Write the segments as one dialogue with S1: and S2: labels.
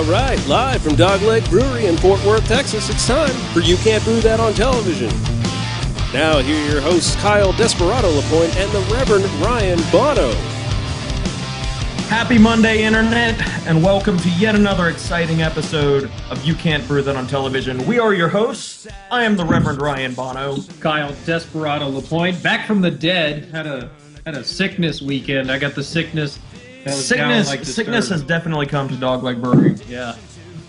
S1: All right, live from Dogleg Brewery in Fort Worth, Texas, it's time for You Can't Brew That on Television. Now, here are your hosts, Kyle Desperado LaPointe and the Reverend Ryan Bono.
S2: Happy Monday, Internet, and welcome to yet another exciting episode of You Can't Brew That on Television. We are your hosts. I am the Reverend Ryan Bono.
S3: Kyle Desperado LaPointe, back from the dead. Had a sickness weekend. I got the sickness.
S2: Sickness has definitely come to Dogleg Brewery.
S3: Yeah.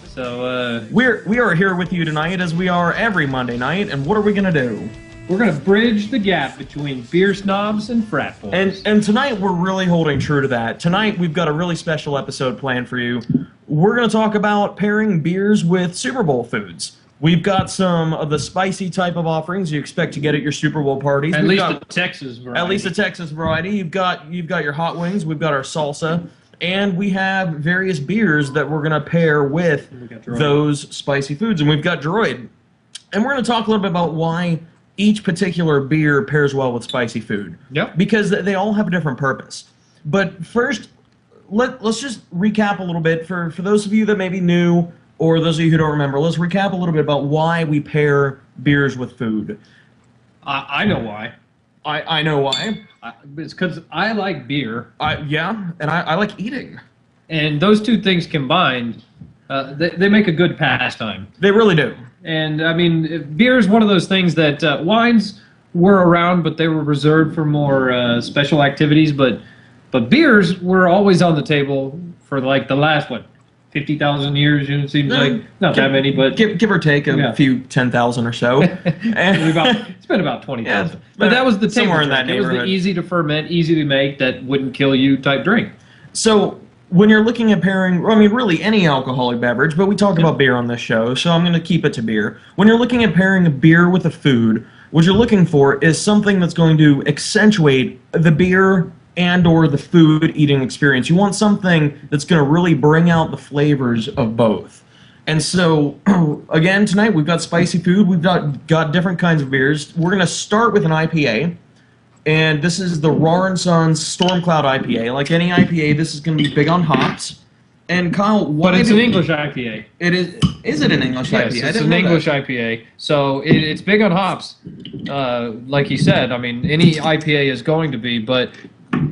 S3: So
S2: we are here with you tonight, as we are every Monday night. And what are we gonna do?
S3: we're gonna bridge the gap between beer snobs and frat boys.
S2: And tonight we're really holding true to that. Tonight we've got a really special episode planned for you. We're gonna talk about pairing beers with Super Bowl foods. We've got some of the spicy type of offerings you expect to get at your Super Bowl parties.
S3: At least the Texas variety.
S2: At least the Texas variety. You've got your hot wings. We've got our salsa. And we have various beers that we're going to pair with those spicy foods. And we've got Droid. And we're going to talk a little bit about why each particular beer pairs well with spicy food.
S3: Yep.
S2: Because they all have a different purpose. But first, let's just recap a little bit. For those of you that may be new, or those of you who don't remember, let's recap a little bit about why we pair beers with food.
S3: I know why.
S2: I know why.
S3: It's because I like beer.
S2: Yeah, and I like eating.
S3: And those two things combined, they make a good pastime.
S2: They really do.
S3: And, I mean, beer is one of those things that wines were around, but they were reserved for more special activities. But beers were always on the table for, like, the last, 50,000 years, it seems like. Not that many, but...
S2: Give or take a few 10,000 or so.
S3: It's been about 20,000.
S2: Yeah,
S3: but that was the
S2: somewhere in that
S3: drink. It was
S2: neighborhood.
S3: the easy to ferment, easy to make, that wouldn't kill you type drink.
S2: So, when you're looking at pairing, I mean, really any alcoholic beverage, but we talk about beer on this show, so I'm going to keep it to beer. When you're looking at pairing a beer with a food, what you're looking for is something that's going to accentuate the beer and or the food eating experience. You want something that's going to really bring out the flavors of both. And so, again, tonight we've got spicy food. We've got different kinds of beers. We're going to start with an IPA. And this is the Raw & Sons Stormcloud IPA. Like any IPA, this is going to be big on hops. And Kyle,
S3: But it's an English IPA.
S2: It is. Is it an English IPA?
S3: Yes, it's an English IPA. So it's big on hops, like he said. I mean, any IPA is going to be, but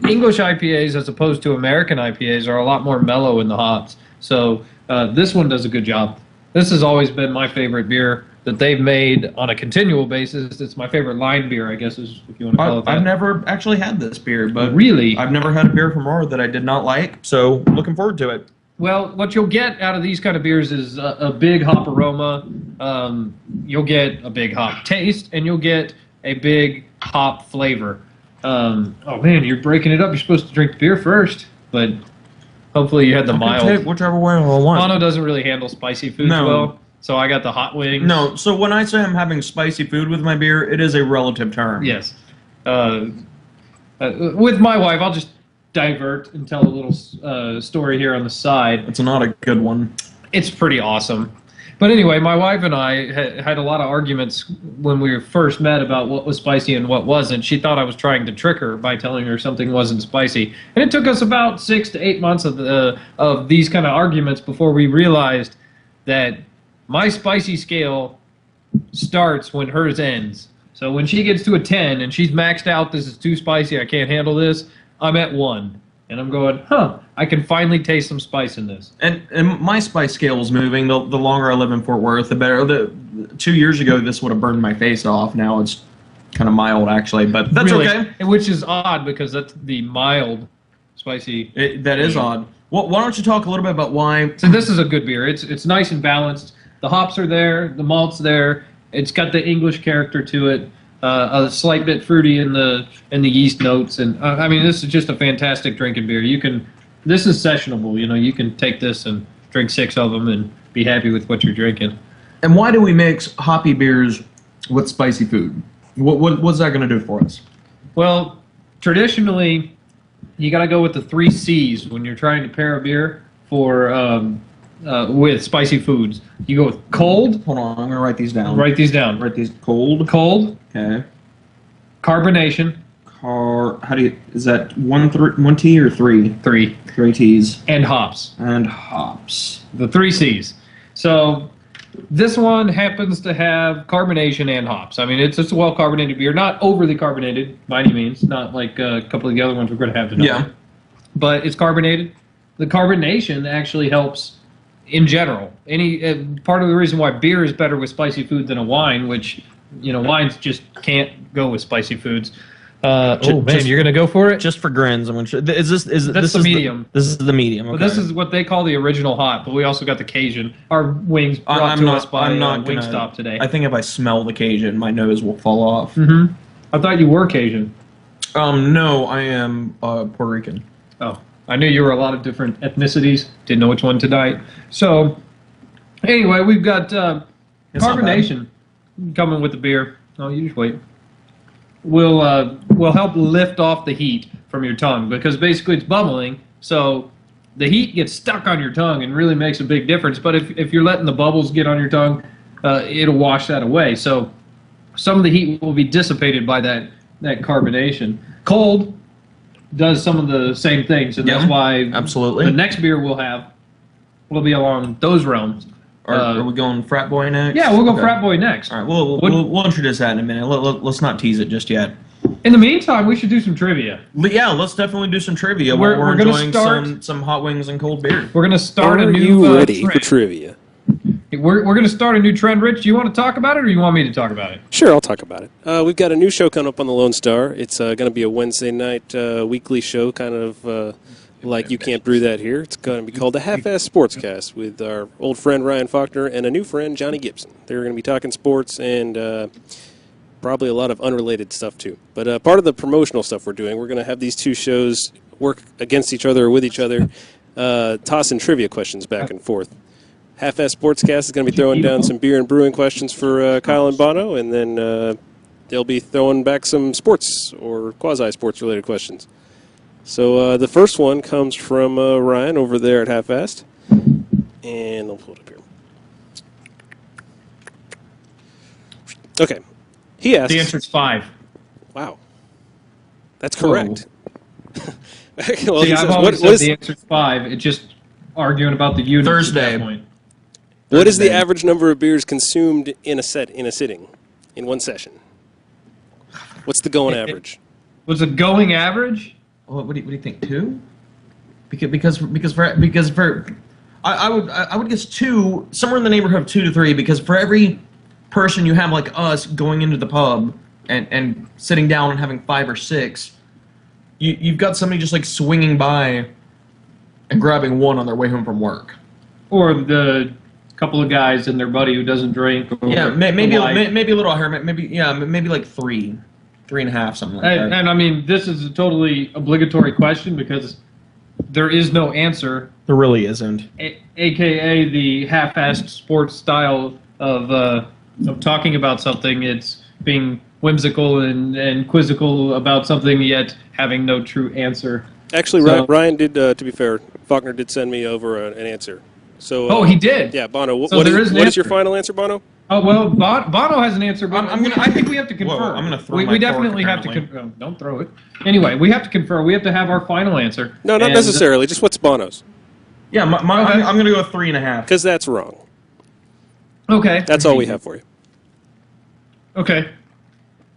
S3: English IPAs, as opposed to American IPAs, are a lot more mellow in the hops. So this one does a good job. This has always been my favorite beer that they've made on a continual basis. It's my favorite line beer, I guess, is if you want to call it that.
S2: I've never actually had this beer, but
S3: really,
S2: I've never had a beer from Roar that I did not like. So looking forward to it.
S3: Well, what you'll get out of these kind of beers is a big hop aroma. You'll get a big hop taste, and you'll get a big hop flavor. Oh man, you're breaking it up. You're supposed to drink the beer first, but hopefully you had the mild.
S2: Take whichever way I want.
S3: Mono doesn't really handle spicy foods well, so I got the hot wings.
S2: No, so when I say I'm having spicy food with my beer, it is a relative term.
S3: Yes. With my wife, I'll just divert and tell a little story here on the side.
S2: It's not a good one.
S3: It's pretty awesome. But anyway, my wife and I had a lot of arguments when we first met about what was spicy and what wasn't. She thought I was trying to trick her by telling her something wasn't spicy. And it took us about 6 to 8 months of these kind of arguments before we realized that my spicy scale starts when hers ends. So when she gets to a 10 and she's maxed out, this is too spicy, I can't handle this, I'm at 1. And I'm going, I can finally taste some spice in this.
S2: And my spice scale is moving. The longer I live in Fort Worth, the better. 2 years ago, this would have burned my face off. Now it's kind of mild, actually. But that's
S3: really,
S2: okay.
S3: Which is odd, because that's the mild spicy.
S2: That is odd. Well, why don't you talk a little bit about why...
S3: So this is a good beer. It's nice and balanced. The hops are there. The malt's there. It's got the English character to it. A slight bit fruity in the yeast notes, and I mean, this is just a fantastic drinking beer. This is sessionable. You know, you can take this and drink 6 of them and be happy with what you're drinking.
S2: And why do we mix hoppy beers with spicy food? What's that going to do for us?
S3: Well, traditionally, you got to go with the 3 C's when you're trying to pair a beer with spicy foods. You go with cold.
S2: Hold on, I'm going to write these down.
S3: Write these down.
S2: Write these cold.
S3: Cold.
S2: Okay.
S3: Carbonation.
S2: Is that one T or three?
S3: Three.
S2: 3 T's.
S3: And hops.
S2: And hops.
S3: The 3 C's. So this one happens to have carbonation and hops. I mean, it's just a well-carbonated beer. Not overly carbonated by any means. Not like a couple of the other ones we're going to have tonight.
S2: Yeah.
S3: But it's carbonated. The carbonation actually helps in general. Part of the reason why beer is better with spicy food than a wine, which, wines just can't go with spicy foods. You're gonna go for it?
S2: Just for grins, I'm gonna show. This
S3: the medium.
S2: This is the medium. Okay.
S3: Well, this is what they call the original hot, but we also got the Cajun. Our wings brought to us by Wingstop today.
S2: I think if I smell the Cajun, my nose will fall off.
S3: Mm-hmm. I thought you were Cajun.
S2: No, I am Puerto Rican.
S3: Oh, I knew you were a lot of different ethnicities. Didn't know which one tonight. So, anyway, we've got carbonation coming with the beer. Oh, you just wait. Will help lift off the heat from your tongue, because basically it's bubbling, so the heat gets stuck on your tongue and really makes a big difference. But if you're letting the bubbles get on your tongue, it'll wash that away. So some of the heat will be dissipated by that carbonation. Cold does some of the same things, and that's why
S2: absolutely
S3: the next beer we'll have will be along those realms.
S2: Are we going Frat Boy next?
S3: Yeah, we'll go Frat Boy next.
S2: All right, we'll introduce that in a minute. Let's not tease it just yet.
S3: In the meantime, we should do some trivia.
S2: Yeah, let's definitely do some trivia.
S3: We're
S2: enjoying some hot wings and cold beer.
S3: We're going to start a new
S1: trend. Are you ready
S3: trend.
S1: for trivia?
S3: We're going to start a new trend, Rich. Do you want to talk about it, or you want me to talk about it?
S1: Sure, I'll talk about it. We've got a new show coming up on the Lone Star. It's going to be a Wednesday night weekly show, kind of like You Can't Brew That Here. It's going to be called the Half-Ass Sportscast with our old friend Ryan Faulkner and a new friend, Johnny Gibson. They're going to be talking sports and probably a lot of unrelated stuff, too. But part of the promotional stuff we're doing, we're going to have these two shows work against each other or with each other, tossing trivia questions back and forth. Half-Ass Sportscast is going to be throwing down some beer and brewing questions for Kyle and Bono, and then they'll be throwing back some sports or quasi-sports related questions. So the first one comes from Ryan over there at Half-Assed, and I'll pull it up here. Okay. He asks...
S3: The answer's 5.
S1: Wow. That's correct.
S3: Well, see, I've always said the answer's 5. It's just arguing about the units
S2: Thursday.
S3: at that point.
S1: What is the average number of beers consumed in a sitting, in one session? What's the going average?
S3: Was it going average?
S2: What do you think? 2? Because for I would guess 2, somewhere in the neighborhood of 2 to 3. Because for every person you have like us going into the pub and sitting down and having 5 or 6, you've got somebody just like swinging by and grabbing one on their way home from work.
S3: Or the couple of guys and their buddy who doesn't drink. Or
S2: maybe a little higher. Maybe like 3, 3.5, something like that.
S3: And I mean, this is a totally obligatory question because there is no answer.
S2: There really isn't.
S3: AKA the half-assed sports style of talking about something. It's being whimsical and quizzical about something, yet having no true answer.
S1: Actually, Ryan did, to be fair, Faulkner did send me over an answer. So,
S3: he did?
S1: Yeah, Bono.
S3: So
S1: what is your final answer, Bono?
S3: Oh, well, Bono has an answer, but I think we have to confirm.
S2: Whoa, I'm going to throw
S3: we definitely have to confirm. Don't throw it. Anyway, we have to confirm. We have to have our final answer.
S1: No, not necessarily. Just what's Bono's?
S2: Yeah, I'm going to go 3.5.
S1: Because that's wrong.
S3: Okay.
S1: That's all we have for you.
S3: Okay.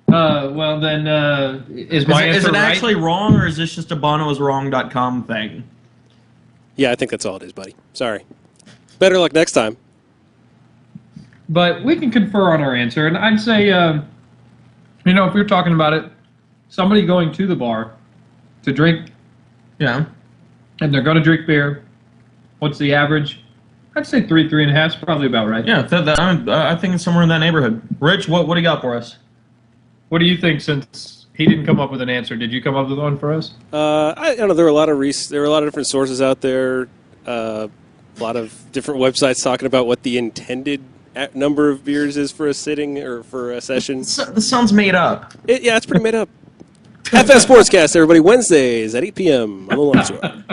S3: Well, then, is my answer
S2: Is it
S3: right?
S2: actually wrong, or is this just a bonoiswrong.com thing?
S1: Yeah, I think that's all it is, buddy. Sorry. Better luck next time.
S3: But we can confer on our answer, and I'd say, if you're talking about it, somebody going to the bar to drink,
S2: Yeah.
S3: and they're going to drink beer, what's the average? I'd say 3.5 is probably about right.
S2: Yeah, I think it's somewhere in that neighborhood. Rich, what do you got for us?
S3: What do you think? Since he didn't come up with an answer, did you come up with one for us?
S1: I don't know. There were a lot of different sources out there. A lot of different websites talking about what the intended number of beers is for a sitting or for a session.
S2: This sounds made up.
S1: Yeah, it's pretty made up. FS Sportscast, everybody, Wednesdays at 8 p.m. on the Lone Star.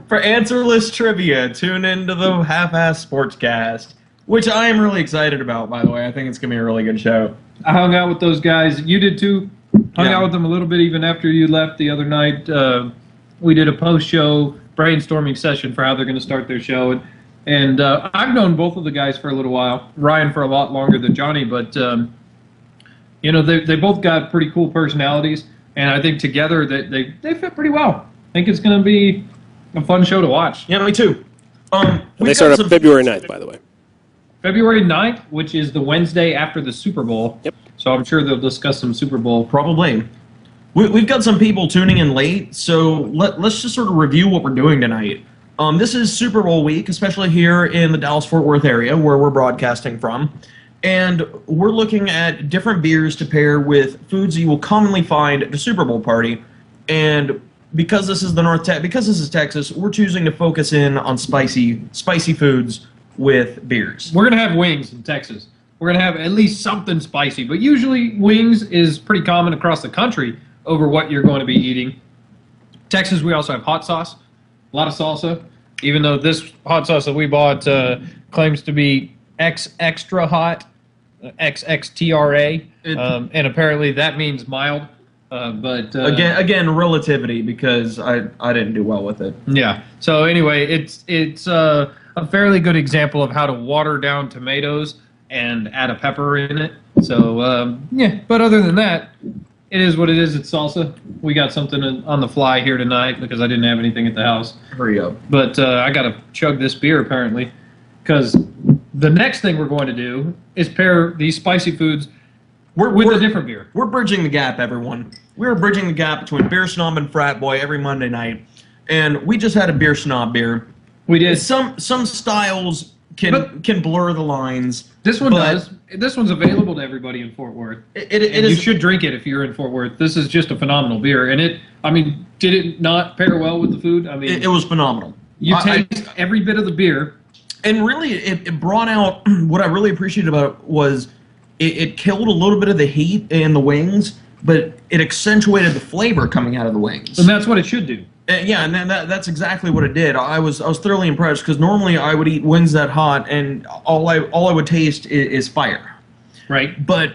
S2: For answerless trivia, tune into the Half-Ass Sportscast, which I am really excited about, by the way. I think it's going to be a really good show.
S3: I hung out with those guys. You did too. Hung out with them a little bit even after you left the other night. We did a post-show brainstorming session for how they're going to start their show. And I've known both of the guys for a little while. Ryan for a lot longer than Johnny, but you know, they both got pretty cool personalities, and I think together they fit pretty well. I think it's going to be a fun show to watch.
S2: Yeah, me too.
S1: They start up February 9th, by the way.
S3: February 9th, which is the Wednesday after the Super Bowl.
S1: Yep.
S3: So I'm sure they'll discuss some Super Bowl.
S2: Probably. We've got some people tuning in late, so let's just sort of review what we're doing tonight. This is Super Bowl week, especially here in the Dallas-Fort Worth area where we're broadcasting from. And we're looking at different beers to pair with foods you will commonly find at a Super Bowl party. And because this is because this is Texas, we're choosing to focus in on spicy foods with beers.
S3: We're going to have wings in Texas. We're going to have at least something spicy, but usually wings is pretty common across the country over what you're going to be eating. Texas, we also have hot sauce, a lot of salsa, even though this hot sauce that we bought claims to be extra hot, XXTRA, and apparently that means mild. But
S2: again, relativity, because I didn't do well with it.
S3: Yeah. So anyway, it's a fairly good example of how to water down tomatoes and add a pepper in it. So yeah. But other than that, it is what it is. It's salsa. We got something on the fly here tonight because I didn't have anything at the house.
S2: Hurry up.
S3: But I got to chug this beer apparently, because the next thing we're going to do is pair these spicy foods with a different beer.
S2: We're bridging the gap, everyone. We're bridging the gap between Beer Snob and Frat Boy every Monday night, and we just had a Beer Snob beer.
S3: We did.
S2: Some styles can blur the lines.
S3: This one does. This one's available to everybody in Fort Worth.
S2: It is.
S3: You should drink it if you're in Fort Worth. This is just a phenomenal beer, and did it not pair well with the food? I mean,
S2: it was phenomenal.
S3: You taste every bit of the beer,
S2: and really, it brought out what I really appreciated about it was it killed a little bit of the heat in the wings, but it accentuated the flavor coming out of the wings.
S3: And that's what it should do.
S2: Yeah, and that's exactly what it did. I was thoroughly impressed because normally I would eat wings that hot, and all I would taste is fire.
S3: Right.
S2: But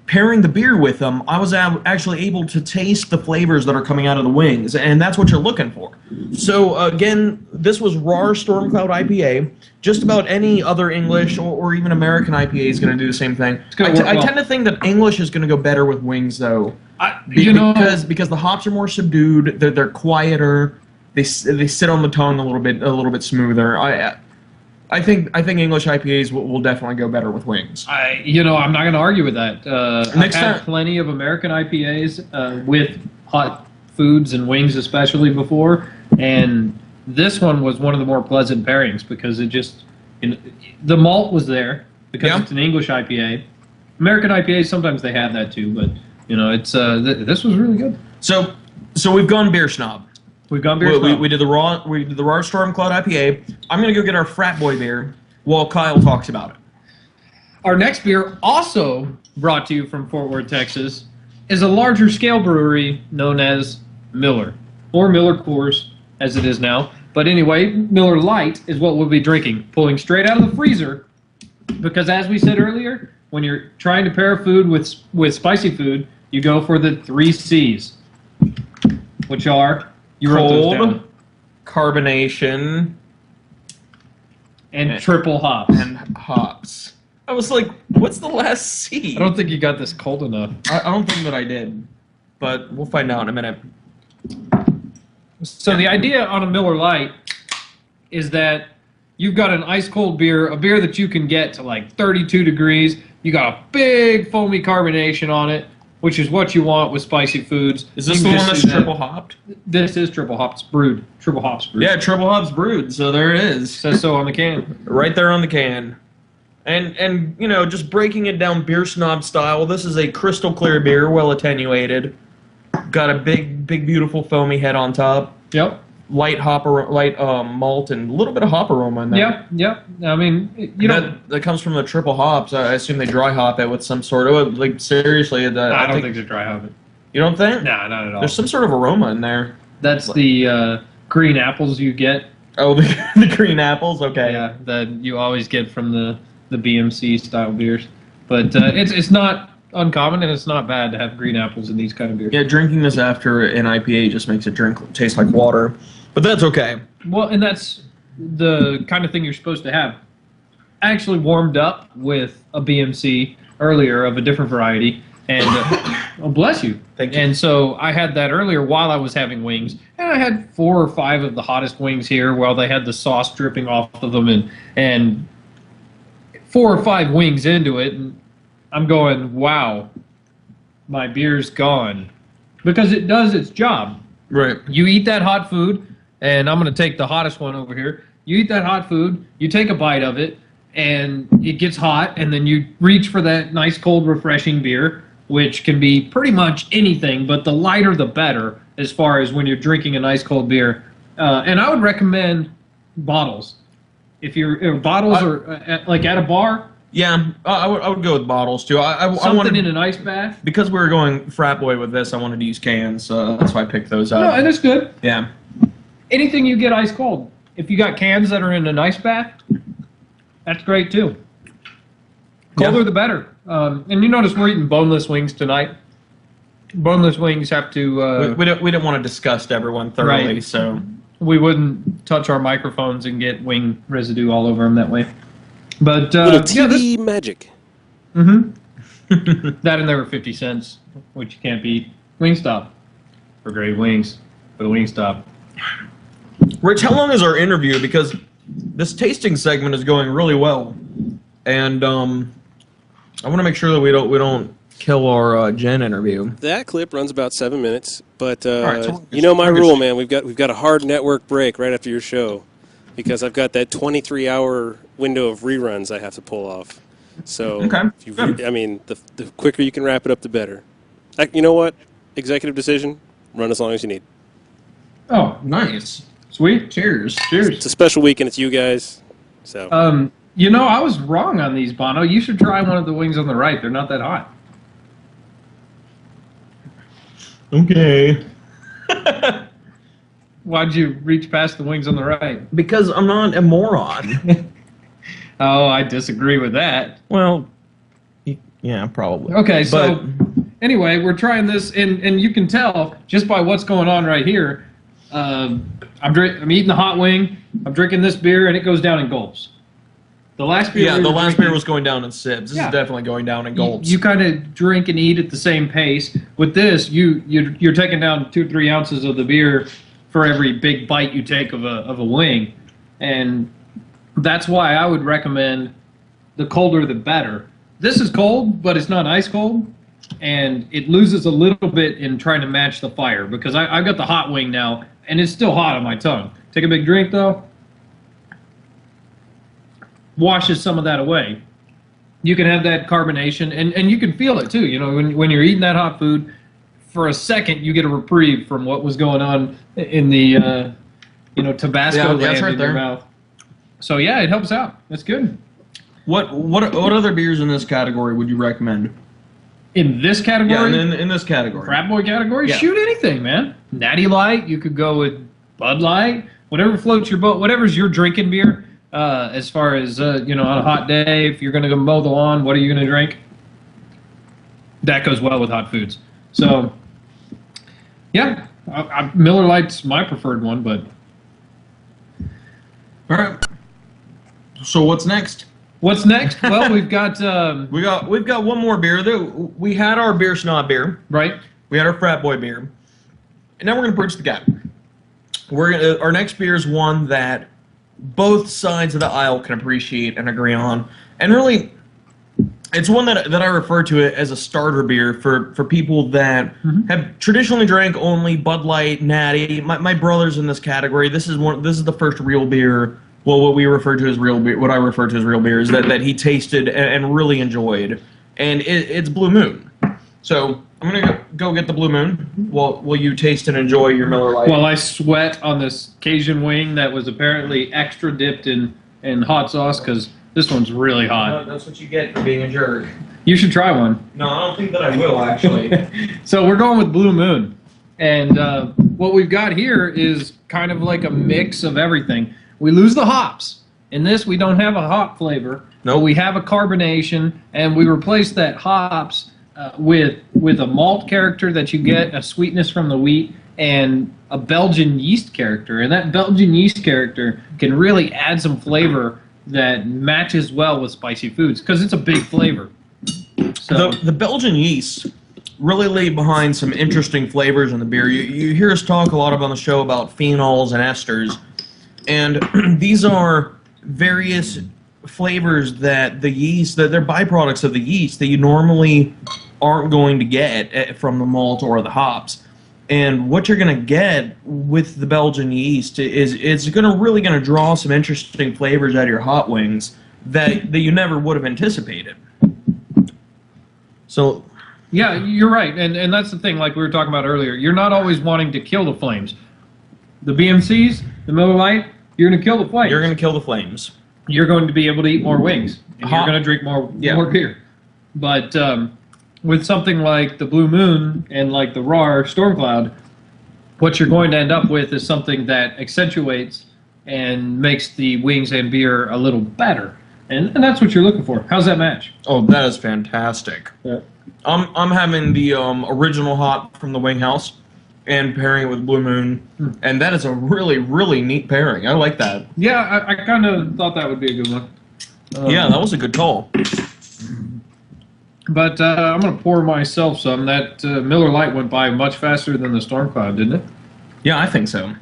S2: pairing the beer with them, I was actually able to taste the flavors that are coming out of the wings, and that's what you're looking for. So again, this was Raw Stormcloud IPA. Just about any other English or even American IPA is going to do the same thing. I tend to think that English is going to go better with wings, though. Because the hops are more subdued, they're quieter, they sit on the tongue a little bit smoother. I think English IPAs will definitely go better with wings.
S3: I'm not going to argue with that. I've had plenty of American IPAs with hot foods and wings especially before, and this one was one of the more pleasant pairings because the malt was there because it's an English IPA. American IPAs sometimes they have that too, but it's this was really good.
S2: So we've gone Beer Snob.
S3: We've gone Beer Snob.
S2: We did the raw Stormcloud IPA. I'm gonna go get our Frat Boy beer while Kyle talks about it.
S3: Our next beer, also brought to you from Fort Worth, Texas, is a larger scale brewery known as Miller, or Miller Coors as it is now. But anyway, Miller Lite is what we'll be drinking, pulling straight out of the freezer, because as we said earlier, when you're trying to pair food with spicy food, you go for the 3 C's, which are
S2: cold, carbonation,
S3: and triple hops.
S2: And hops. I was like, what's the last C?
S3: I don't think you got this cold enough.
S2: I don't think that I did, but we'll find out in a minute.
S3: So the idea on a Miller Lite is that you've got an ice cold beer, a beer that you can get to like 32 degrees. You got a big foamy carbonation on it, which is what you want with spicy foods.
S2: Is this the one that's triple hopped?
S3: This is triple hops brewed. Triple hops brewed.
S2: Yeah, triple hops brewed. So there it is.
S3: Says so on the can.
S2: Right there on the can. And just breaking it down Beer Snob style, this is a crystal clear beer, well attenuated. Got a big, beautiful foamy head on top.
S3: Yep.
S2: Light malt and a little bit of hop aroma in there.
S3: Yep. I mean,
S2: that comes from the triple hops. I assume they dry hop it with some sort of seriously.
S3: I don't think they dry hop it.
S2: You don't think?
S3: Nah, not at all.
S2: There's some sort of aroma in there.
S3: That's the green apples you get.
S2: Oh, the green apples. Okay.
S3: Yeah, that you always get from the BMC style beers, but it's not uncommon, and it's not bad to have green apples in these kind of beers.
S2: Yeah, drinking this after an IPA just makes it taste like water. But that's okay.
S3: Well, and that's the kind of thing you're supposed to have. I actually warmed up with a BMC earlier of a different variety, and oh, bless you.
S2: Thank you.
S3: And so I had that earlier while I was having wings, and I had 4 or 5 of the hottest wings here while they had the sauce dripping off of them, and 4 or 5 wings into it, and I'm going, wow, my beer's gone, because it does its job.
S2: Right.
S3: You eat that hot food, and I'm going to take the hottest one over here. You eat that hot food, you take a bite of it, and it gets hot, and then you reach for that nice, cold, refreshing beer, which can be pretty much anything, but the lighter the better as far as when you're drinking a nice, cold beer. And I would recommend bottles. If bottles are at a bar,
S2: Yeah, I would go with bottles too. I
S3: something
S2: wanted,
S3: in an ice bath.
S2: because we were going frat boy with this. I wanted to use cans, that's why I picked those up.
S3: No, and it's good.
S2: Yeah.
S3: Anything you get ice cold. If you got cans that are in an ice bath, that's great too. Colder the better. And you notice we're eating boneless wings tonight. Boneless wings have to.
S2: We didn't want to disgust everyone thoroughly,
S3: Right.
S2: so
S3: We wouldn't touch our microphones and get wing residue all over them that way. But
S1: Little TV magic.
S3: that and they were 50 cents, which you can't beat. Wingstop for great wings for the Wingstop.
S2: Rich, how long is our interview? Because this tasting segment is going really well, and I want to make sure that we don't kill our Jen interview.
S1: That clip runs about 7 minutes, but
S2: right, so
S1: you know my rule, man. We've got a hard network break right after your show, because I've got that 23-hour window of reruns I have to pull off. So,
S2: Okay.
S1: I mean, the quicker you can wrap it up, the better. You know what? Executive decision: run as long as you need.
S3: Oh,
S2: Nice.
S3: sweet.
S2: Cheers.
S3: Cheers.
S1: It's a special week, and it's you guys. So
S3: I was wrong on these, Bono. You should try one of the wings on the right. They're not that hot.
S2: Okay.
S3: Why'd you reach past the wings on the right?
S2: Because I'm not a moron.
S3: Oh, I disagree with that.
S2: Well, yeah, probably.
S3: Okay, so
S2: But-
S3: anyway, we're trying this, and you can tell just by what's going on right here. I'm eating the hot wing. I'm drinking this beer, and it goes down in gulps. The last beer,
S2: Yeah,
S3: we
S2: the
S3: were
S2: last
S3: drinking-
S2: beer was going down in sips. This
S3: Yeah.
S2: is definitely going down in gulps.
S3: You kind of drink and eat at the same pace. With this, you're taking down 2-3 ounces of the beer for every big bite you take of a wing, and that's why I would recommend the colder the better. This is cold, but it's not ice cold, and it loses a little bit in trying to match the fire, because I've got the hot wing now, and it's still hot on my tongue. Take a big drink though. Washes some of that away. You can have that carbonation, and you can feel it too. You know, when you're eating that hot food, for a second you get a reprieve from what was going on in the Tabasco land
S2: that's right
S3: in your
S2: there.
S3: mouth. So yeah, it helps out. That's good.
S2: What other beers in this category would you recommend?
S3: In this
S2: Yeah,
S3: category,
S2: in this category.
S3: Frat Boy category,
S2: Yeah.
S3: shoot anything, man. Natty Light, you could go with Bud Light, whatever floats your boat, whatever's your drinking beer. As far as on a hot day, if you're going to go mow the lawn, what are you going to drink? That goes well with hot foods. So, yeah, Miller Lite's my preferred one, but
S2: All right. So what's next?
S3: what's next? Well, we've got
S2: We've got one more beer. We had our beer snob beer.
S3: right.
S2: We had our frat boy beer, and now we're gonna bridge the gap. Our next beer is one that both sides of the aisle can appreciate and agree on, and really, it's one that I refer to it as a starter beer for people that have traditionally drank only Bud Light, Natty. My brother's in this category. This is the first real beer. Well, what we refer to as real beer, what I refer to as real beer, is that he tasted and really enjoyed, and it's Blue Moon. So I'm gonna go get the Blue Moon. While you taste and enjoy your Miller Lite.
S3: Well, I sweat on this Cajun wing that was apparently extra dipped in hot sauce, because this one's really hot.
S2: That's what you get for being a jerk.
S3: You should try one.
S2: No, I don't think that I will actually.
S3: So we're going with Blue Moon. And what we've got here is kind of like a mix of everything. We lose the hops. In this, we don't have a hop flavor.
S2: Nope.
S3: But we have a carbonation, and we replace that hops with a malt character that you get, a sweetness from the wheat, and a Belgian yeast character. And that Belgian yeast character can really add some flavor that matches well with spicy foods because it's a big flavor. So
S2: The Belgian yeast really lay behind some interesting flavors in the beer. You hear us talk a lot on the show about phenols and esters, and these are various flavors that the yeast, that they're byproducts of the yeast that you normally aren't going to get from the malt or the hops. And what you're going to get with the Belgian yeast is it's really going to draw some interesting flavors out of your hot wings that you never would have anticipated. So,
S3: yeah, you're right, and that's the thing. Like we were talking about earlier, you're not always wanting to kill the flames. The BMCs, the Miller Lite, you're going to kill the flames.
S2: you're going to kill the flames.
S3: You're going to be able to eat more wings. And you're
S2: Hot.
S3: going to drink more beer. But with something like the Blue Moon and like the Raw Storm Cloud, what you're going to end up with is something that accentuates and makes the wings and beer a little better. And that's what you're looking for. How's that match?
S2: Oh, that is fantastic.
S3: Yeah.
S2: I'm having the original hot from the Wing House and pairing it with Blue Moon, and that is a really, really neat pairing. I like that.
S3: Yeah, I kind of thought that would be a good one.
S2: Yeah, that was a good call.
S3: But I'm going to pour myself some. That Miller Lite went by much faster than the Storm Cloud, didn't it?
S2: Yeah, I think so.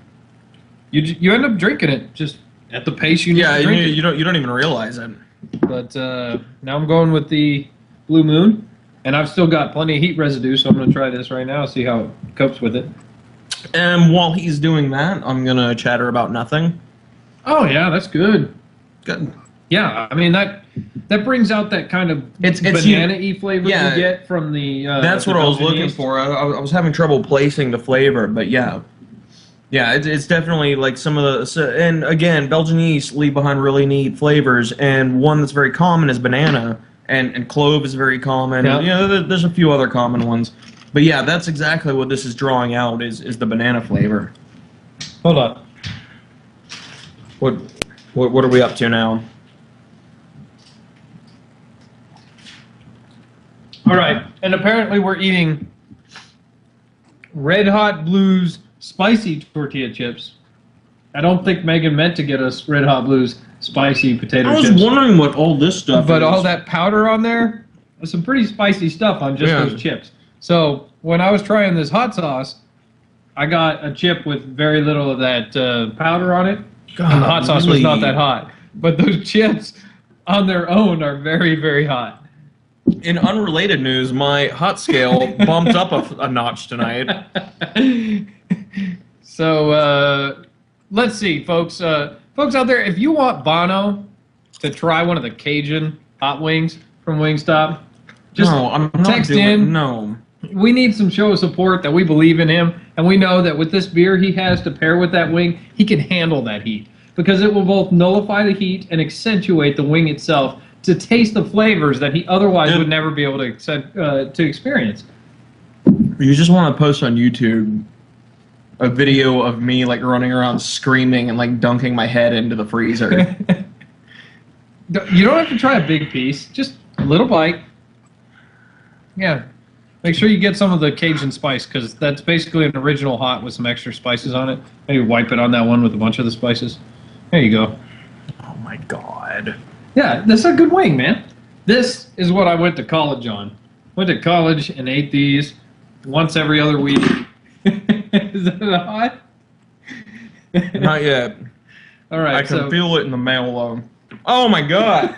S3: You end up drinking it just at the pace you need to drink it.
S2: you don't even realize it.
S3: But now I'm going with the Blue Moon, and I've still got plenty of heat residue, so I'm going to try this right now, see how it copes with it.
S2: And while he's doing that, I'm gonna chatter about nothing.
S3: Oh yeah, that's good.
S2: Good.
S3: Yeah, I mean that brings out that kind of
S2: It's
S3: banana-y flavor
S2: yeah,
S3: you get from the.
S2: That's
S3: the
S2: what I was
S3: Belgian
S2: looking
S3: yeast.
S2: for. I was having trouble placing the flavor, but yeah. Yeah, it's definitely like some of the... And again, Belgian yeast leave behind really neat flavors, and one that's very common is banana, and clove is very common.
S3: Yeah.
S2: You know, there's a few other common ones. But yeah, that's exactly what this is drawing out, is the banana flavor.
S3: Hold on.
S2: What are we up to now?
S3: All right, and apparently we're eating Red Hot Blues spicy tortilla chips. I don't think Megan meant to get us Red Hot Blues spicy potato
S2: I was
S3: chips.
S2: wondering what all this stuff
S3: But
S2: is.
S3: all that powder on there, there's some pretty spicy stuff on just
S2: Yeah.
S3: those chips. So when I was trying this hot sauce, I got a chip with very little of that powder on it. And the hot sauce was
S2: Golly.
S3: not that hot. But those chips on their own are very, very hot.
S2: In unrelated news, my hot scale bumped up a notch tonight.
S3: So let's see, folks. Folks out there, if you want Bono to try one of the Cajun hot wings from Wingstop, just
S2: No, I'm not
S3: text
S2: doing
S3: in.
S2: No.
S3: We need some show of support that we believe in him, and we know that with this beer he has to pair with that wing, he can handle that heat because it will both nullify the heat and accentuate the wing itself to taste the flavors that he otherwise would never be able to experience.
S2: You just want to post on YouTube a video of me like running around screaming and like dunking my head into the freezer.
S3: You don't have to try a big piece, just a little bite. Yeah. Make sure you get some of the Cajun spice because that's basically an original hot with some extra spices on it. Maybe wipe it on that one with a bunch of the spices. There you go.
S2: Oh my god.
S3: Yeah, this is a good wing, man. This is what I went to college on. Went to college and ate these once every other week. Is that hot?
S2: Not yet.
S3: All right.
S2: I can feel it in the mail though. Oh my god.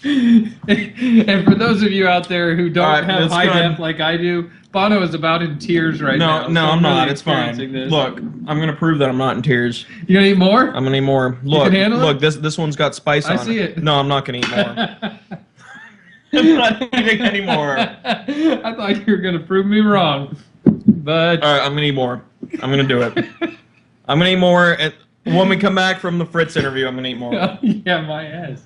S3: And for those of you out there who don't
S2: All right,
S3: have
S2: let's
S3: high
S2: go ahead.
S3: def like I do, Bono is about in tears right now.
S2: No,
S3: so
S2: I'm not.
S3: really
S2: It's fine.
S3: experiencing this.
S2: Look, I'm gonna prove that I'm not in tears.
S3: You gonna eat more?
S2: I'm gonna eat more. Look,
S3: can handle
S2: look.
S3: it?
S2: This one's got spice
S3: I
S2: on
S3: see
S2: it.
S3: it.
S2: No, I'm not gonna eat more. I'm not eating anymore.
S3: I thought you were gonna prove me wrong, but
S2: All right, I'm gonna eat more. I'm gonna do it. I'm gonna eat more, and when we come back from the Fritz interview, I'm gonna eat more. All
S3: yeah, my ass.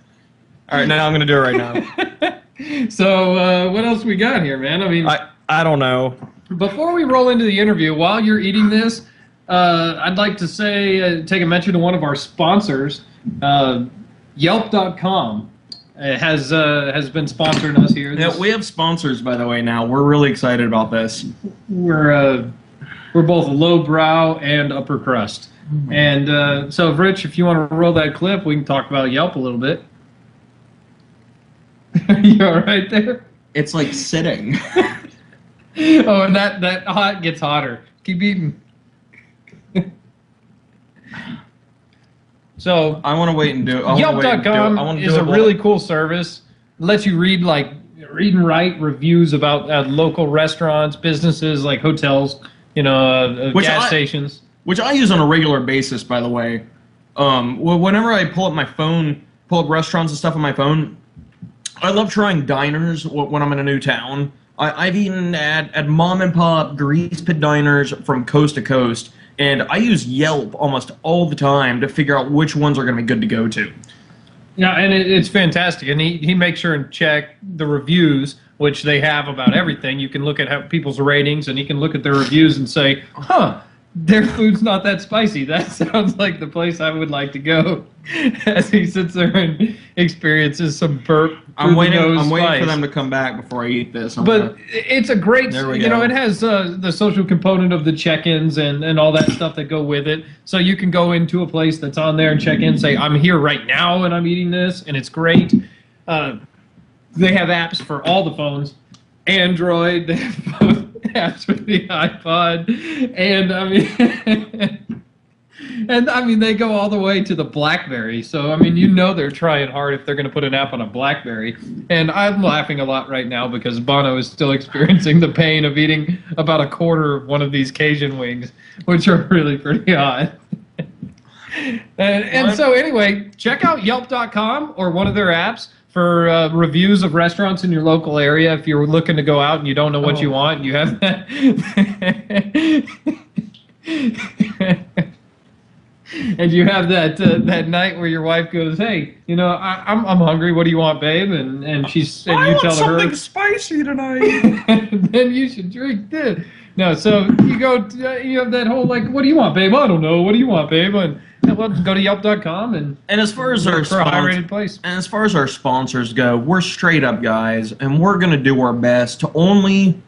S2: right, now I'm gonna do it right now.
S3: So what else we got here, man? I mean,
S2: I don't know.
S3: before we roll into the interview, while you're eating this, I'd like to say take a mention to one of our sponsors, Yelp.com. has been sponsoring us here.
S2: Yeah, we have sponsors, by the way. Now we're really excited about this.
S3: We're both lowbrow and upper crust. And so, Rich, if you want to roll that clip, we can talk about Yelp a little bit. You all right there?
S2: It's like sitting.
S3: Oh, and that hot gets hotter. Keep eating. So
S2: I want to wait and do it.
S3: Yelp.com is a really cool service. It lets you read and write reviews about local restaurants, businesses like hotels, gas stations.
S2: Which I use on a regular basis, by the way. Whenever I pull up my phone, pull up restaurants and stuff on my phone, I love trying diners when I'm in a new town. I've eaten at mom and pop grease pit diners from coast to coast, and I use Yelp almost all the time to figure out which ones are going to be good to go to.
S3: Yeah, and it's fantastic. And he makes sure and check the reviews, which they have about everything. You can look at how people's ratings, and he can look at their reviews and say, their food's not that spicy. That sounds like the place I would like to go. As he sits there and experiences some burp.
S2: I'm waiting for them to come back before I eat this.
S3: But it's a great, it has the social component of the check-ins and all that stuff that go with it. So you can go into a place that's on there and check in, say, I'm here right now and I'm eating this, and it's great. They have apps for all the phones. Android, they have apps for the iPod, and they go all the way to the BlackBerry. So they're trying hard if they're going to put an app on a BlackBerry. And I'm laughing a lot right now because Bono is still experiencing the pain of eating about a quarter of one of these Cajun wings, which are really pretty hot. And so anyway, check out Yelp.com or one of their apps for reviews of restaurants in your local area. If you're looking to go out and you don't know what you want, you have that. And you have that night where your wife goes, "Hey, I'm hungry. What do you want, babe?" And you tell her, "I want
S2: something spicy tonight."
S3: Then you should drink this. No, so you go. You have that whole what do you want, babe? I don't know. What do you want, babe? And well, go to Yelp.com and
S2: as far as our
S3: a high-rated place.
S2: And as far as our sponsors go, we're straight up guys, and we're gonna do our best to only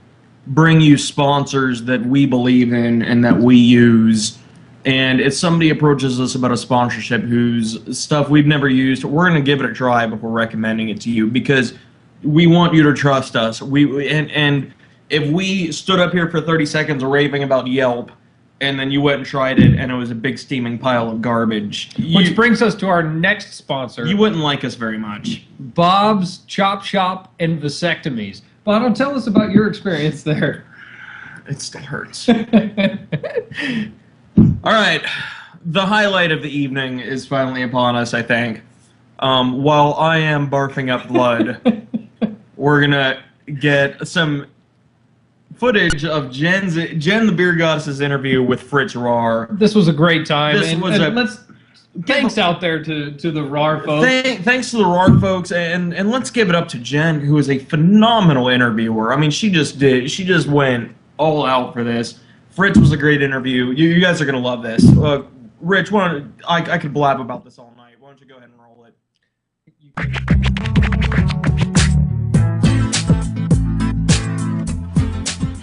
S2: bring you sponsors that we believe in and that we use. And if somebody approaches us about a sponsorship whose stuff we've never used, we're going to give it a try before recommending it to you because we want you to trust us. And if we stood up here for 30 seconds raving about Yelp and then you went and tried it and it was a big steaming pile of garbage.
S3: Which brings us to our next sponsor.
S2: You wouldn't like us very much.
S3: Bob's Chop Shop and Vasectomies. Bono, tell us about your experience there.
S2: It still hurts. All right, the highlight of the evening is finally upon us, I think. While I am barfing up blood, we're going to get some footage of Jen the Beer Goddess's interview with Fritz Rar.
S3: This was a great time. Thanks out there to the RAR folks.
S2: Thanks to the RAR folks, and let's give it up to Jen, who is a phenomenal interviewer. She just went all out for this. Fritz was a great interview. You guys are going to love this. Rich, I could blab about this all night. Why don't you go ahead and roll it?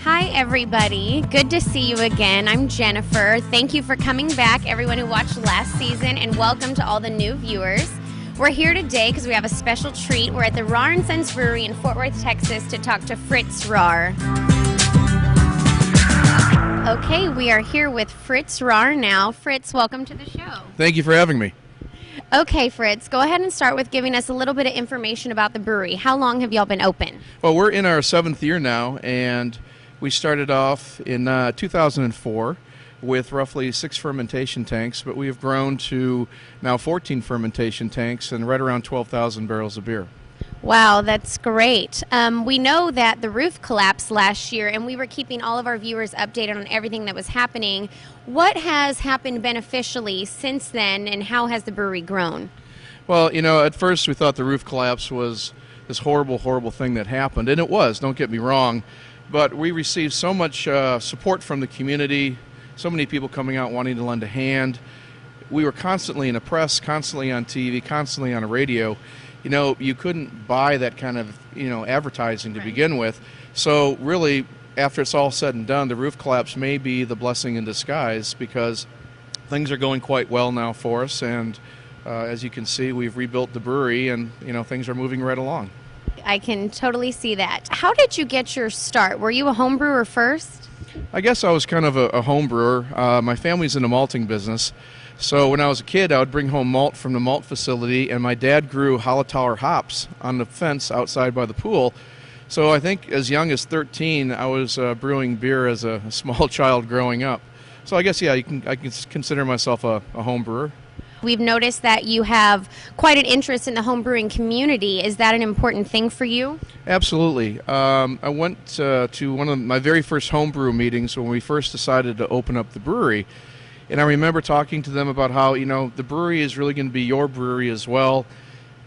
S4: Hi, everybody. Good to see you again. I'm Jennifer. Thank you for coming back, everyone who watched last season, and welcome to all the new viewers. We're here today because we have a special treat. We're at the Rar & Sons Brewery in Fort Worth, Texas to talk to Fritz Rar. Okay, we are here with Fritz Rar now. Fritz, welcome to the show.
S5: Thank you for having me.
S4: Okay, Fritz, go ahead and start with giving us a little bit of information about the brewery. How long have y'all been open?
S5: Well, we're in our 7th year now, and we started off in 2004 with roughly 6 fermentation tanks, but we have grown to now 14 fermentation tanks and right around 12,000 barrels of beer.
S4: Wow, that's great. We know that the roof collapsed last year, and we were keeping all of our viewers updated on everything that was happening. What has happened beneficially since then, and how has the brewery grown?
S5: Well, at first we thought the roof collapse was this horrible, horrible thing that happened, and it was, don't get me wrong, but we received so much support from the community, so many people coming out wanting to lend a hand. We were constantly in the press, constantly on TV, constantly on the radio, you couldn't buy that kind of, advertising to begin with. So really, after it's all said and done, the roof collapse may be the blessing in disguise, because things are going quite well now for us, and as you can see, we've rebuilt the brewery, and things are moving right along.
S4: I can totally see that. How did you get your start? Were you a home brewer first?
S5: I guess I was kind of a home brewer. My family's in the malting business, so when I was a kid, I would bring home malt from the malt facility, and my dad grew Hallertauer hops on the fence outside by the pool. So I think as young as 13, I was brewing beer as a small child growing up. So I guess, I can consider myself a home brewer.
S4: We've noticed that you have quite an interest in the home brewing community. Is that an important thing for you?
S5: Absolutely. I went to one of my very first homebrew meetings when we first decided to open up the brewery. And I remember talking to them about how, the brewery is really going to be your brewery as well.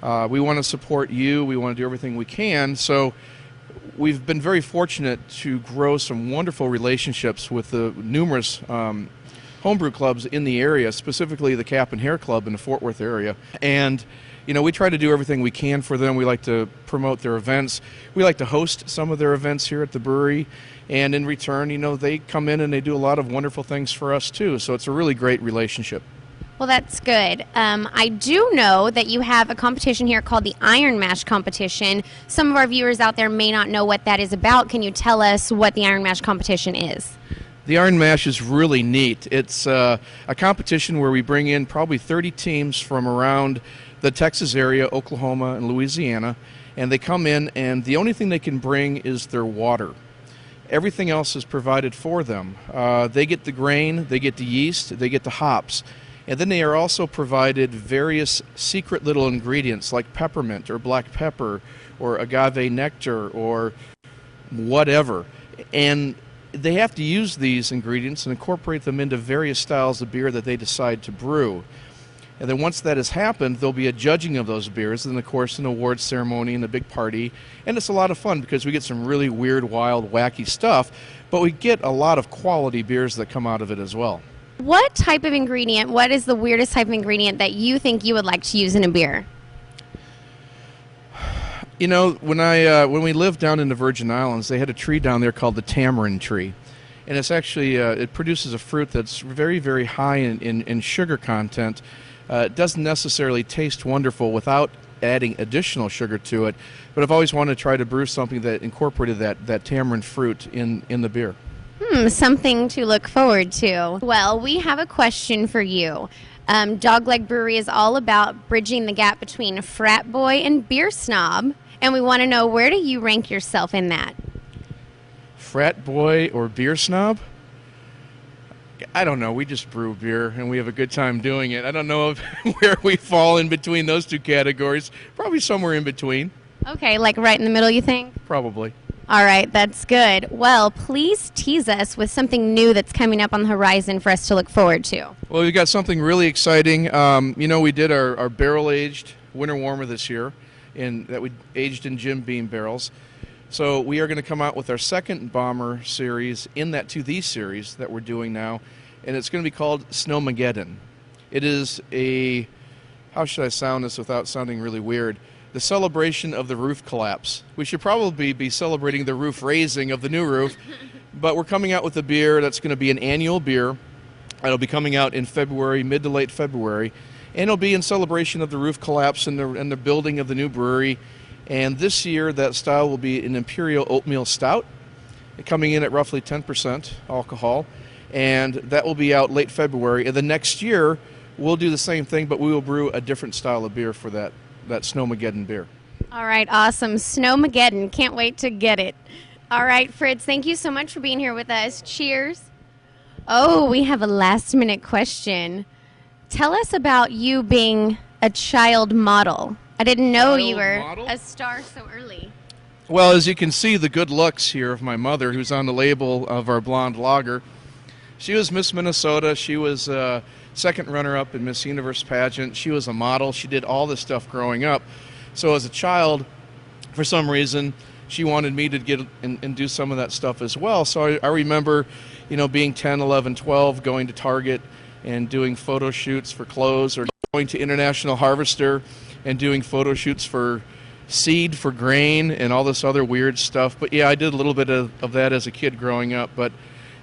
S5: We want to support you. We want to do everything we can. So we've been very fortunate to grow some wonderful relationships with the numerous homebrew clubs in the area, specifically the Cap and Hair Club in the Fort Worth area. And we try to do everything we can for them. We like to promote their events. We like to host some of their events here at the brewery. And in return, they come in and they do a lot of wonderful things for us too. So it's a really great relationship.
S4: Well, that's good. I do know that you have a competition here called the Iron Mash competition. Some of our viewers out there may not know what that is about. Can you tell us what the Iron Mash competition is?
S5: The Iron Mash is really neat. It's a competition where we bring in probably 30 teams from around the Texas area, Oklahoma, and Louisiana, and they come in, and the only thing they can bring is their water. Everything else is provided for them. They get the grain, they get the yeast, they get the hops, and then they are also provided various secret little ingredients like peppermint or black pepper or agave nectar or whatever. And they have to use these ingredients and incorporate them into various styles of beer that they decide to brew. And then once that has happened, there'll be a judging of those beers, and of course an awards ceremony and a big party. And it's a lot of fun because we get some really weird, wild, wacky stuff, but we get a lot of quality beers that come out of it as well.
S4: What type of ingredient, what is the weirdest type of ingredient that you think you would like to use in a beer?
S5: When we lived down in the Virgin Islands, they had a tree down there called the tamarind tree. And it's actually, it produces a fruit that's very, very high in sugar content. It doesn't necessarily taste wonderful without adding additional sugar to it, but I've always wanted to try to brew something that incorporated that tamarind fruit in the beer.
S4: Something to look forward to. Well, we have a question for you. Dogleg Brewery is all about bridging the gap between frat boy and beer snob, and we want to know, where do you rank yourself in that?
S5: Frat boy or beer snob? I don't know. We just brew beer, and we have a good time doing it. I don't know where we fall in between those two categories. Probably somewhere in between.
S4: Okay, like right in the middle, you think?
S5: Probably.
S4: All right, that's good. Well, please tease us with something new that's coming up on the horizon for us to look forward to.
S5: Well, we got something really exciting. We did our barrel-aged winter warmer this year, that we aged in Jim Beam barrels. So we are going to come out with our second bomber series in that To Thee series that we're doing now, and it's going to be called Snowmageddon. It is how should I sound this without sounding really weird? The celebration of the roof collapse. We should probably be celebrating the roof raising of the new roof, but we're coming out with a beer that's going to be an annual beer. It'll be coming out in February, mid to late February, and it'll be in celebration of the roof collapse and the building of the new brewery. And this year, that style will be an Imperial Oatmeal Stout, coming in at roughly 10% alcohol, and that will be out late February. And the next year, we'll do the same thing, but we will brew a different style of beer for that Snowmageddon beer.
S4: All right, awesome. Snowmageddon. Can't wait to get it. All right, Fritz, thank you so much for being here with us. Cheers. Oh, we have a last-minute question. Tell us about you being a child model. I didn't know you were a star so early.
S5: Well, as you can see, the good looks here of my mother, who's on the label of our blonde lager. She was Miss Minnesota. She was second runner-up in Miss Universe pageant. She was a model. She did all this stuff growing up. So as a child, for some reason, she wanted me to get and do some of that stuff as well. So I remember, being 10, 11, 12, going to Target and doing photo shoots for clothes, or going to International Harvester and doing photo shoots for seed, for grain, and all this other weird stuff. But yeah, I did a little bit of that as a kid growing up. But,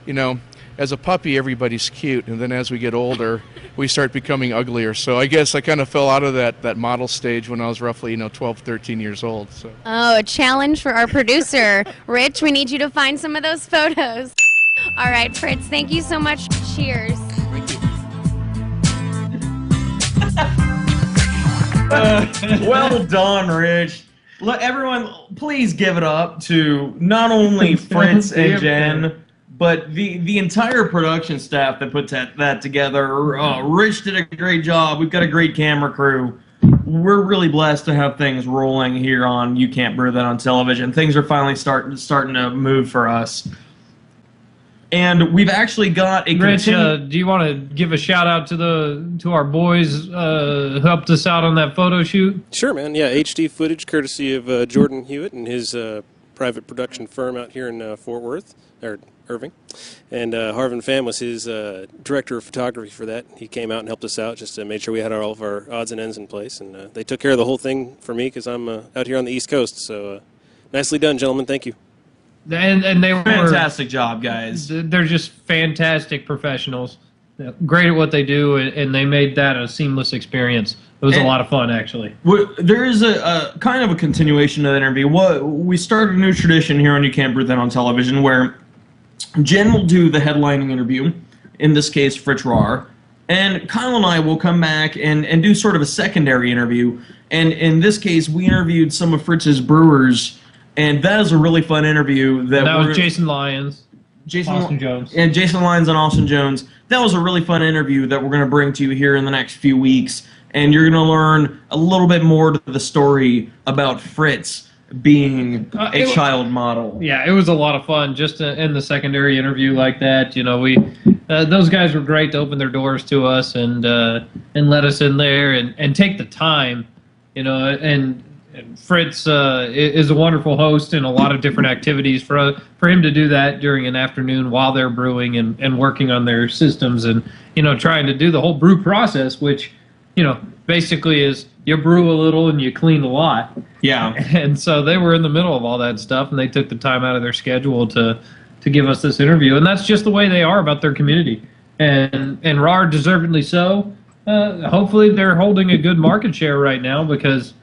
S5: you know, as a puppy, everybody's cute, and then as we get older, we start becoming uglier. So I guess I kind of fell out of that model stage when I was roughly, 12, 13 years old. So.
S4: Oh, a challenge for our producer. Rich, we need you to find some of those photos. All right, Fritz, thank you so much. Cheers.
S2: Well done, Rich. Let everyone, please give it up to not only Fritz and Jen, but the entire production staff that put that together. Rich did a great job. We've got a great camera crew. We're really blessed to have things rolling here on You Can't Brew That on Television. Things are finally starting to move for us. And we've actually got a
S3: Rich, do you want to give a shout out to our boys who helped us out on that photo shoot?
S1: Sure, man. Yeah, HD footage courtesy of Jordan Hewitt and his private production firm out here in Fort Worth, or Irving. And Harvin Pham was his director of photography for that. He came out and helped us out, just to make sure we had all of our odds and ends in place. And they took care of the whole thing for me because I'm out here on the East Coast. So nicely done, gentlemen. Thank you.
S3: And they were
S2: fantastic job, guys.
S3: They're just fantastic professionals. Great at what they do, and they made that a seamless experience. It was a lot of fun, actually.
S2: There is a kind of a continuation of the interview. We started a new tradition here on You Can't Brew That on Television, where Jen will do the headlining interview, in this case, Fritz Rahr, and Kyle and I will come back and do sort of a secondary interview. And in this case, we interviewed some of Fritz's brewers. And that is a really fun interview. That
S3: was Jason Lyons, Austin Jones.
S2: And Jason Lyons and Austin Jones. That was a really fun interview that we're going to bring to you here in the next few weeks. And you're going to learn a little bit more to the story about Fritz being a child model.
S3: Yeah, it was a lot of fun just in the secondary interview like that. We those guys were great to open their doors to us and let us in there and take the time, and Fritz is a wonderful host in a lot of different activities. For him to do that during an afternoon while they're brewing and working on their systems and trying to do the whole brew process, which basically is you brew a little and you clean a lot.
S2: Yeah.
S3: And so they were in the middle of all that stuff, and they took the time out of their schedule to give us this interview. And that's just the way they are about their community. And Rahr deservedly so. Hopefully they're holding a good market share right now because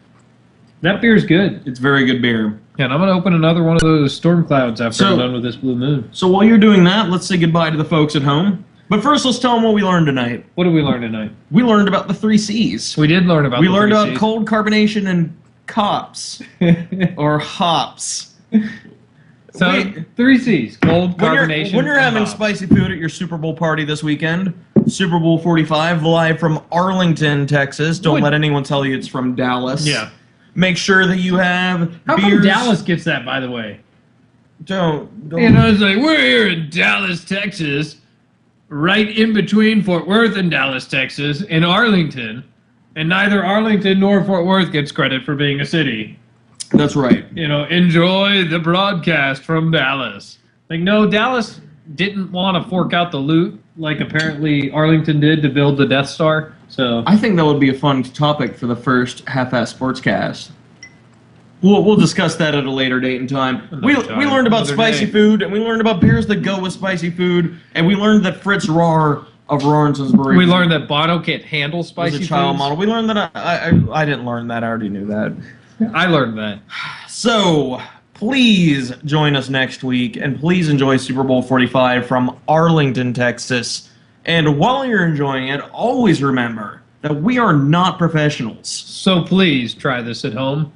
S3: that beer's good.
S2: It's very good beer.
S3: And I'm going to open another one of those storm clouds after I'm done with this Blue Moon.
S2: So while you're doing that, let's say goodbye to the folks at home. But first, let's tell them what we learned tonight.
S3: What did we learn tonight?
S2: We learned about the 3 C's.
S3: We did learn about
S2: We learned about cold carbonation and cops. Or hops.
S3: So, 3 C's. Cold carbonation
S2: When you're having
S3: hops.
S2: spicy food at your Super Bowl party this weekend, Super Bowl 45, live from Arlington, Texas. Don't let anyone tell you it's from Dallas.
S3: Yeah.
S2: Make sure that you have
S3: How
S2: beers.
S3: come Dallas gets that, by the way?
S2: Don't.
S3: It's like, we're here in Dallas, Texas, right in between Fort Worth and Dallas, Texas, in Arlington, and neither Arlington nor Fort Worth gets credit for being a city.
S2: That's right.
S3: Enjoy the broadcast from Dallas. Like, no, Dallas didn't want to fork out the loot like apparently Arlington did to build the Death Star. So
S2: I think that would be a fun topic for the first half-ass sportscast. We'll discuss that at a later date and time. We learned about spicy food, and we learned about beers that go with spicy food, and we learned that Fritz Rahr of Rawrenson's Brewery.
S3: We learned that Bono can't handle spicy
S2: was a child
S3: foods.
S2: model. We learned that I didn't learn that. I already knew that.
S3: I learned that.
S2: So please join us next week, and please enjoy Super Bowl 45 from Arlington, Texas. And while you're enjoying it, always remember that we are not professionals.
S3: So please try this at home.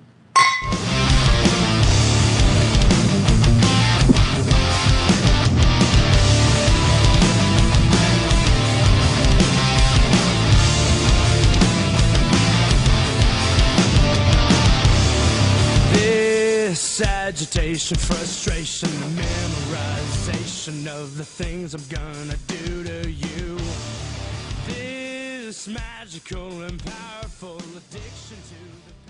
S6: Agitation, frustration, the memorization of the things I'm gonna do to you. This magical and powerful addiction to the